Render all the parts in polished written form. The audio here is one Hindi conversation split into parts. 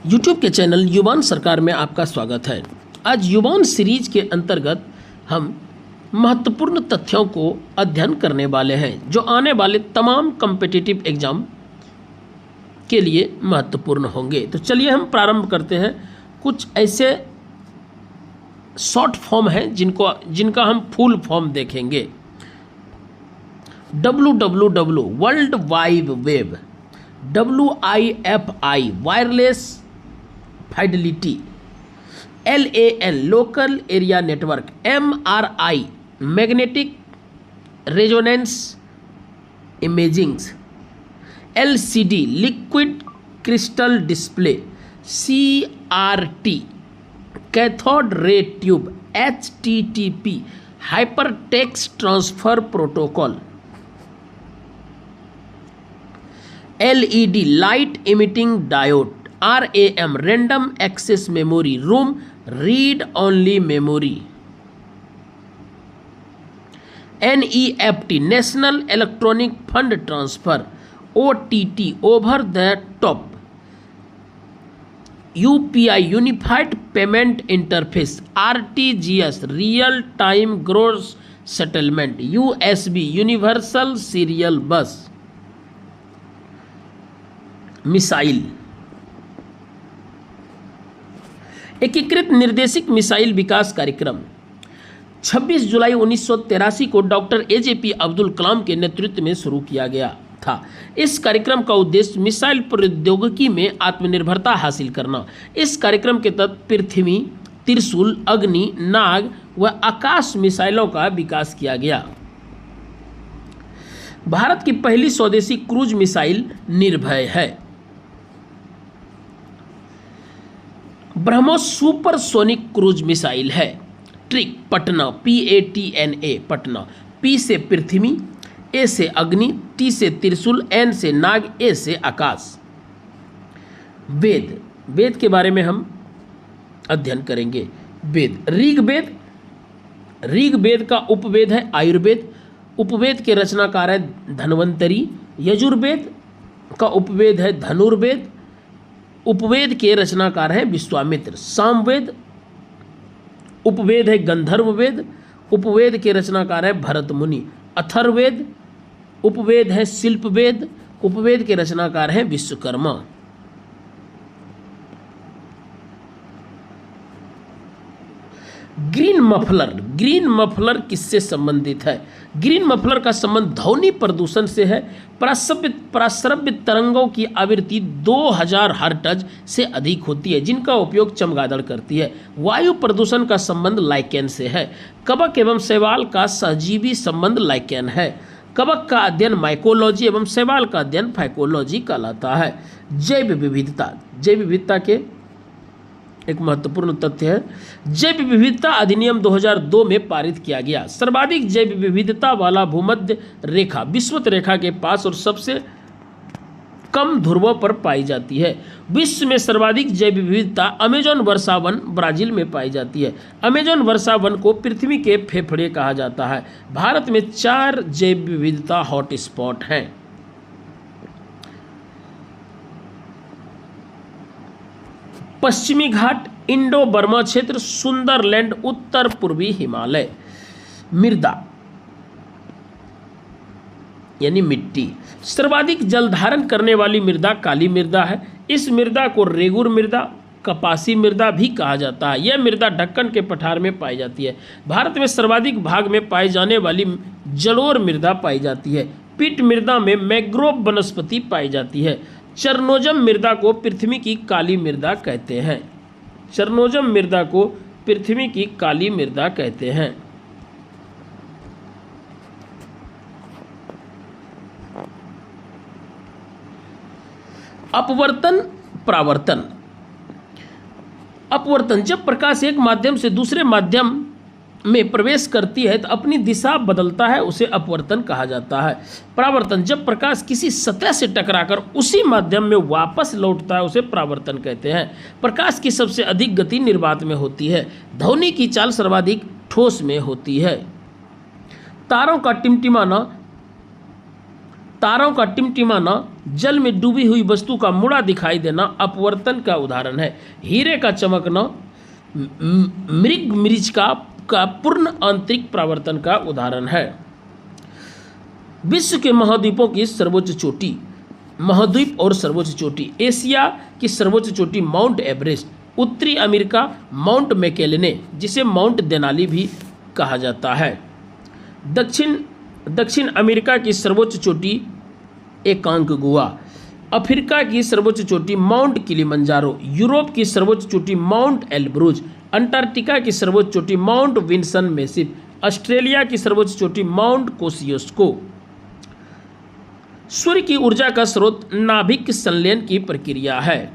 यूट्यूब के चैनल युवान सरकार में आपका स्वागत है। आज युवान सीरीज के अंतर्गत हम महत्वपूर्ण तथ्यों को अध्ययन करने वाले हैं जो आने वाले तमाम कॉम्पिटिटिव एग्जाम के लिए महत्वपूर्ण होंगे। तो चलिए हम प्रारंभ करते हैं। कुछ ऐसे शॉर्ट फॉर्म हैं जिनका हम फुल फॉर्म देखेंगे। www world wide web, WIFI wireless fidelity, LAN local area network, MRI magnetic resonance imagings, LCD liquid crystal display, CRT cathode ray tube, HTTP hypertext transfer protocol, LED light emitting diode, RAM random access memory, ROM read only memory, NEFT national electronic fund transfer, OTT over the top, UPI unified payment interface, RTGS real time gross settlement, USB universal serial bus, missile. एकीकृत निर्देशित मिसाइल विकास कार्यक्रम 26 जुलाई 1983 को डॉक्टर AJP अब्दुल कलाम के नेतृत्व में शुरू किया गया था। इस कार्यक्रम का उद्देश्य मिसाइल प्रौद्योगिकी में आत्मनिर्भरता हासिल करना। इस कार्यक्रम के तहत पृथ्वी, त्रिशूल, अग्नि, नाग व आकाश मिसाइलों का विकास किया गया। भारत की पहली स्वदेशी क्रूज मिसाइल निर्भय है। ब्रह्मोस सुपरसोनिक क्रूज मिसाइल है। Trick Patna, PATNA Patna, P से पृथ्वी, A से अग्नि, T से त्रिशूल, N से नाग, A से आकाश। वेद, वेद के बारे में हम अध्ययन करेंगे। वेद, ऋग्वेद, ऋग्वेद का उपवेद है आयुर्वेद, उपवेद के रचनाकार है धन्वंतरी। यजुर्वेद का उपवेद है धनुर्वेद, उपवेद के रचनाकार हैं विश्वामित्र। सामवेद उपवेद है गंधर्व वेद, उपवेद के रचनाकार है भरत मुनि। अथर्ववेद उपवेद है शिल्पवेद, उपवेद के रचनाकार हैं Vishwakarma. Green muffler, green muffler किससे संबंधित है? ग्रीन मफलर का संबंध ध्वनि प्रदूषण से है। प्राश्रव्य तरंगों की आवृत्ति 2000 हर्ट्ज से अधिक होती है जिनका उपयोग चमगादड़ करती है। वायु प्रदूषण का संबंध लाइकेन से है। कवक एवं शैवाल का सहजीवी संबंध लाइकेन है। कवक का अध्ययन माइकोलॉजी एवं शैवाल का अध्ययन फाइकोलॉजी कहलाता है। जैव विविधता, जैव विविधता के एक महत्वपूर्ण तथ्य है। जैव विविधता अधिनियम 2002 में पारित किया गया। सर्वाधिक जैव विविधता वाला भूमध्य रेखा विषुवत रेखा के पास और सबसे कम ध्रुवों पर पाई जाती है। विश्व में सर्वाधिक जैव विविधता अमेजन वर्षा वन ब्राजील में पाई जाती है। अमेजन वर्षा वन को पृथ्वी के फेफड़े कहा जाता है। भारत में 4 जैव विविधता हॉटस्पॉट हैं। पश्चिमी घाट, इंडो बर्मा क्षेत्र, सुंदरलैंड, उत्तर पूर्वी हिमालय। मृदा यानी मिट्टी, सर्वाधिक जल धारण करने वाली मृदा काली मृदा है। इस मृदा को रेगुर मृदा, कपासी मृदा भी कहा जाता है। यह मृदा ढक्कन के पठार में पाई जाती है। भारत में सर्वाधिक भाग में पाई जाने वाली जलोढ़ मृदा पाई जाती है। पीट मृदा में मैंग्रोव वनस्पति पाई जाती है। चरनोजम मृदा को पृथ्वी की काली मृदा कहते हैं। चरनोजम मृदा को पृथ्वी की काली मृदा कहते हैं। अपवर्तन, परावर्तन। अपवर्तन, जब प्रकाश एक माध्यम से दूसरे माध्यम में प्रवेश करती है तो अपनी दिशा बदलता है, उसे अपवर्तन कहा जाता है। परावर्तन, जब प्रकाश किसी सतह से टकराकर उसी माध्यम में वापस लौटता है, उसे परावर्तन कहते हैं। प्रकाश की सबसे अधिक गति निर्वात में होती है। ध्वनि की चाल सर्वाधिक ठोस में होती है। तारों का टिमटिमाना तारों का टिमटिमाना, जल में डूबी हुई वस्तु का मुड़ा दिखाई देना अपवर्तन का उदाहरण है। हीरे का चमकना मृग मरीचिका का पूर्ण आंतरिक परावर्तन का उदाहरण है। विश्व के महाद्वीपों की सर्वोच्च चोटी, महाद्वीप और सर्वोच्च चोटी। एशिया की सर्वोच्च चोटी माउंट एवरेस्ट, उत्तरी अमेरिका माउंट मैकेलेने जिसे माउंट देनाली भी कहा जाता है। दक्षिण अमेरिका की सर्वोच्च चोटी एकांकगुआ, अफ्रीका की सर्वोच्च चोटी माउंट किलिमंजारो, यूरोप की सर्वोच्च चोटी माउंट एल्ब्रूज, अंटार्कटिका की सर्वोच्च चोटी माउंट विंसन मेसिफ, ऑस्ट्रेलिया की सर्वोच्च चोटी माउंट कोसियोस्को। सूर्य की ऊर्जा का स्रोत नाभिक संलयन की प्रक्रिया है।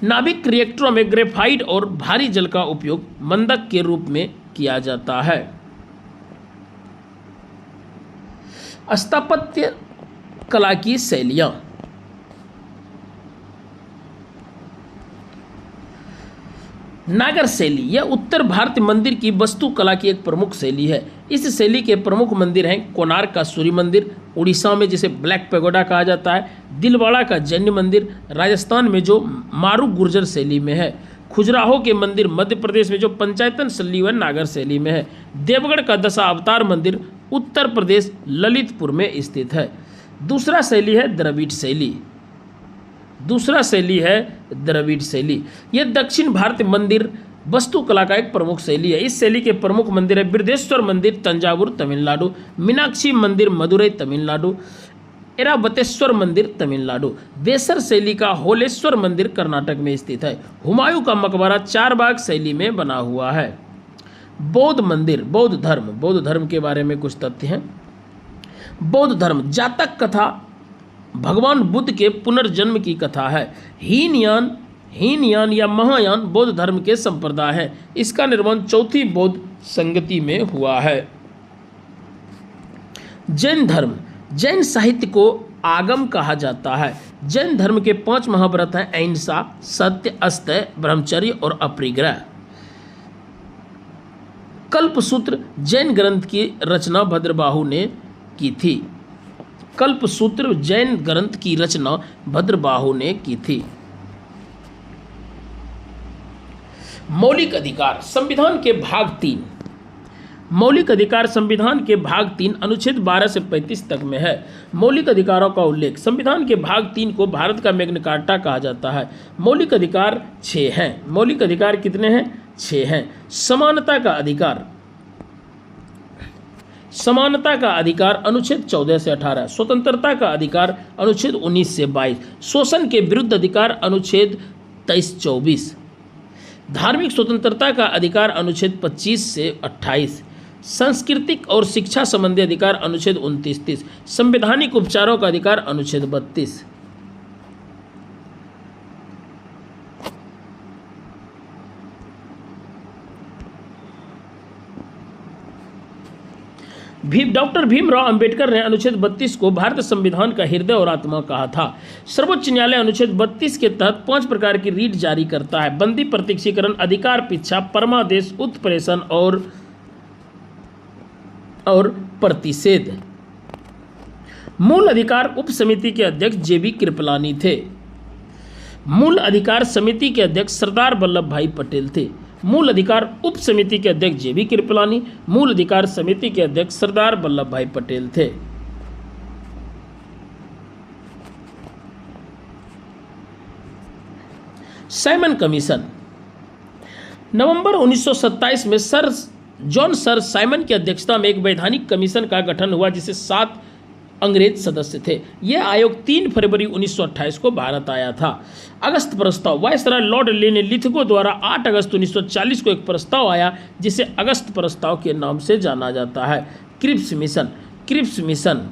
नाभिक रिएक्टरों में ग्रेफाइट और भारी जल का उपयोग मंदक के रूप में किया जाता है। स्थापत्य कला की शैलियाँ। नागर शैली यह उत्तर भारतीय मंदिर की वास्तुकला की एक प्रमुख शैली है। इस शैली के प्रमुख मंदिर हैं कोणार्क का सूर्य मंदिर, उड़ीसा में जिसे ब्लैक पैगोडा कहा जाता है, दिलवाड़ा का जैन मंदिर राजस्थान में जो मारू गुर्जर शैली में है, खजुराहो के मंदिर मध्य प्रदेश में जो पंचायतन शैली व नागर शैली में है, देवगढ़ का दशावतार मंदिर उत्तर प्रदेश ललितपुर में स्थित है। दूसरा शैली है द्रविड़ शैली। यह दक्षिण भारतीय मंदिर वास्तुकला का एक प्रमुख शैली है। इस शैली के प्रमुख मंदिर है बृहदेश्वर मंदिर तंजावुर तमिलनाडु, मीनाक्षी मंदिर मदुरई तमिलनाडु, एरावतेश्वर मंदिर तमिलनाडु। वेसर शैली का होलेश्वर मंदिर कर्नाटक में स्थित है। हुमायूं का मकबरा चारबाग शैली में बना हुआ है। बौद्ध मंदिर, बौद्ध धर्म के बारे में कुछ तथ्य हैं। बौद्ध धर्म जातक कथा भगवान बुद्ध के पुनर्जन्म की कथा है। हीनयान या महायान बौद्ध धर्म के संप्रदाय है। इसका निर्माण चौथी बौद्ध संगति में हुआ है। जैन धर्म, जैन साहित्य को आगम कहा जाता है। जैन धर्म के 5 महाव्रत हैं अहिंसा, सत्य, अस्तेय, ब्रह्मचर्य और अपरिग्रह। कल्पसूत्र जैन ग्रंथ की रचना भद्रबाहु ने की थी। कल्पसूत्र जैन ग्रंथ की रचना भद्रबाहु ने की थी। मौलिक अधिकार संविधान के भाग 3। मौलिक अधिकार संविधान के भाग 3 अनुच्छेद 12 से 35 तक में है। मौलिक अधिकारों का उल्लेख। संविधान के भाग 3 को भारत का मैग्ना कार्टा कहा जाता है। मौलिक अधिकार 6 हैं। मौलिक अधिकार कितने हैं? 6 हैं। समानता का अधिकार, अनुच्छेद 14 से 18। स्वतंत्रता का अधिकार अनुच्छेद 19 से 22। शोषण के विरुद्ध अधिकार अनुच्छेद 23-24। धार्मिक स्वतंत्रता का अधिकार अनुच्छेद 25 से 28। सांस्कृतिक और शिक्षा संबंधी अधिकार अनुच्छेद 29-30। संवैधानिक उपचारों का अधिकार अनुच्छेद 32। डॉक्टर भीमराव अंबेडकर ने अनुच्छेद 32 को भारत संविधान का हृदय और आत्मा कहा था। सर्वोच्च न्यायालय अनुच्छेद 32 के तहत 5 प्रकार की रीट जारी करता है। बंदी, प्रत्यक्षीकरण, अधिकार पिच्छा, परमादेश, उत्प्रेषण और प्रतिषेध। मूल अधिकार उप समिति के अध्यक्ष जेबी कृपलानी थे। मूल अधिकार समिति के अध्यक्ष सरदार वल्लभ भाई पटेल थे। मूल अधिकार उप समिति के अध्यक्ष जेबी कृपलानी, मूल अधिकार समिति के अध्यक्ष सरदार वल्लभ भाई पटेल थे। Simon commission. नवंबर 1927 में सर साइमन की अध्यक्षता में एक वैधानिक कमीशन का गठन हुआ जिसे 7 अंग्रेज सदस्य थे। यह आयोग 3 फरवरी 1928 को भारत आया था। अगस्त प्रस्ताव। वायसराय लॉर्ड लेने लिथगो द्वारा 8 अगस्त 1940 को एक प्रस्ताव आया जिसे अगस्त प्रस्ताव के नाम से जाना जाता है। Cripps mission.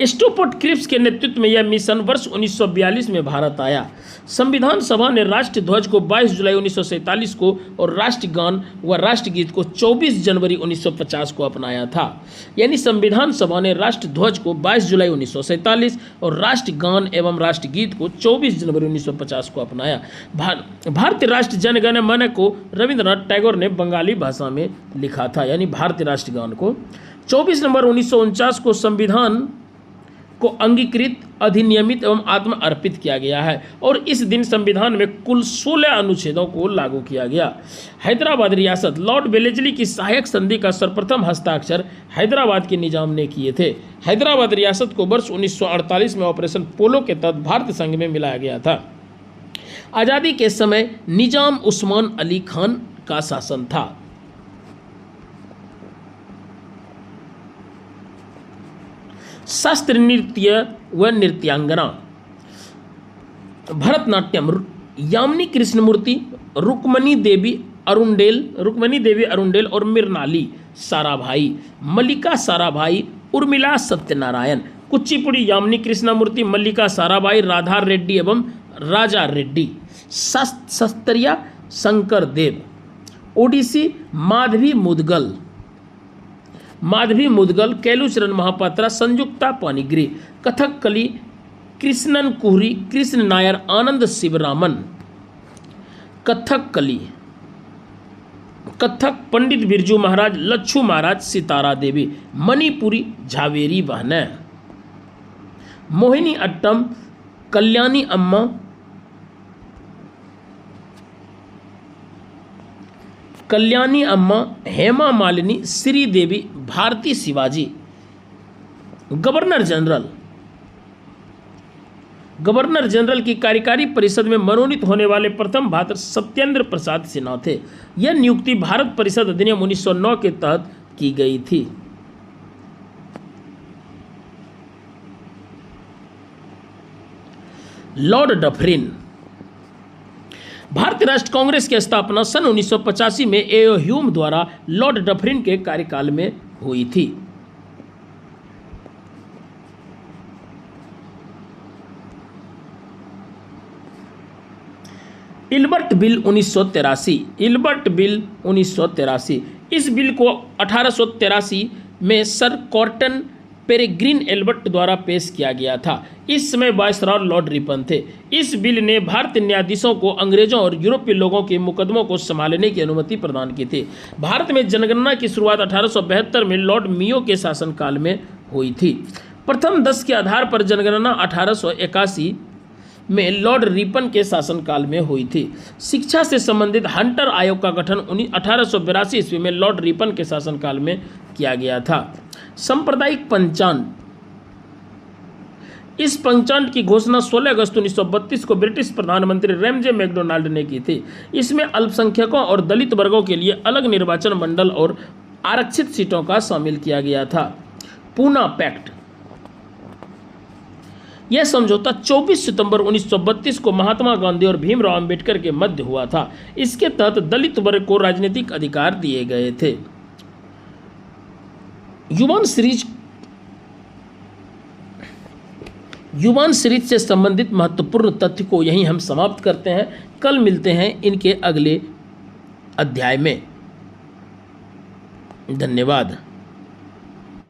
स्टूपोर्ट क्रिप्स के नेतृत्व में यह मिशन वर्ष 1942 में भारत आया। संविधान सभा ने राष्ट्रीय ध्वज को 22 जुलाई 1947 को और राष्ट्रगान व राष्ट्रगीत को 24 जनवरी 1950 को अपनाया था। यानी संविधान सभा ने राष्ट्रीय ध्वज को 22 जुलाई 1947 और राष्ट्रगान एवं राष्ट्रगीत को 24 जनवरी 1950 को अपनाया। भारतीय राष्ट्र जनगण मन को रविंद्रनाथ टैगोर ने बंगाली भाषा में लिखा था, यानी भारतीय राष्ट्रगान को। 24 नवंबर 1949 को को अंगीकृत, अधिनियमित एवं आत्म अर्पित किया गया है और इस दिन संविधान में कुल 16 अनुच्छेदों को लागू किया गया। हैदराबाद रियासत, लॉर्ड वेलेस्ली की सहायक संधि का सर्वप्रथम हस्ताक्षर हैदराबाद के निजाम ने किए थे। हैदराबाद रियासत को वर्ष 1948 में ऑपरेशन पोलो के तहत भारत संघ में मिलाया गया था। आज़ादी के समय निजाम उस्मान अली खान का शासन था। शास्त्रीय नृत्य व नृत्यांगना, भरतनाट्यम, यामिनी कृष्णमूर्ति, रुक्मणी देवी अरुंडेल और मृणाली साराभाई, मल्लिका साराभाई, उर्मिला सत्यनारायण, कुचिपुड़ी यामिनी कृष्णमूर्ति, मल्लिका साराभाई, राधा रेड्डी एवं राजा रेड्डी, शास्त्रीय शंकर देव, ओडिसी माधवी मुदगल, केलुचरण महापात्रा, संयुक्ता पानिग्री, कथकली कृष्णन कुहरी, कृष्ण नायर, आनंद शिवरामन, कथक पंडित बिरजू महाराज, लच्छू महाराज, सितारा देवी, मणिपुरी झावेरी बहने, मोहिनी अट्टम, कल्याणी अम्मा, हेमा मालिनी, श्रीदेवी, भारती शिवाजी। गवर्नर जनरल की कार्यकारी परिषद में मनोनीत होने वाले प्रथम भारत सत्येंद्र प्रसाद सिन्हा थे। यह नियुक्ति भारत परिषद अधिनियम 1909 के तहत की गई थी। लॉर्ड डफरिन, भारतीय राष्ट्रीय कांग्रेस की स्थापना सन 1985 में ए.ओ. ह्यूम द्वारा लॉर्ड डफरिन के कार्यकाल में हुई थी। Ilbert bill 1983। इस बिल को 1883 में सर कॉर्टन पेरेग्रिन एल्बर्ट द्वारा पेश किया गया था। इस समय वायसरॉय लॉर्ड रिपन थे। इस बिल ने भारतीय न्यायाधीशों को अंग्रेजों और यूरोपीय लोगों के मुकदमों को संभालने की अनुमति प्रदान की थी। भारत में जनगणना की शुरुआत 1872 में लॉर्ड मियो के शासनकाल में हुई थी। प्रथम 10 के आधार पर जनगणना 1881 में लॉर्ड रिपन के शासनकाल में हुई थी। शिक्षा से संबंधित हंटर आयोग का गठन 1882 ईस्वी में लॉर्ड रिपन के शासनकाल में किया गया था। सांप्रदायिक पंचांग, इस पंचांग की घोषणा 16 अगस्त 1932 को ब्रिटिश प्रधानमंत्री रैमजे मैकडोनाल्ड ने की थी। इसमें अल्पसंख्यकों और दलित वर्गों के लिए अलग निर्वाचन मंडल और आरक्षित सीटों का शामिल किया गया था। पूना पैक्ट, यह समझौता 24 सितंबर 1932 को महात्मा गांधी और भीमराव अंबेडकर के मध्य हुआ था। इसके तहत दलित वर्ग को राजनीतिक अधिकार दिए गए थे। युवान सीरीज से संबंधित महत्वपूर्ण तथ्य को यहीं हम समाप्त करते हैं। कल मिलते हैं इनके अगले अध्याय में। धन्यवाद।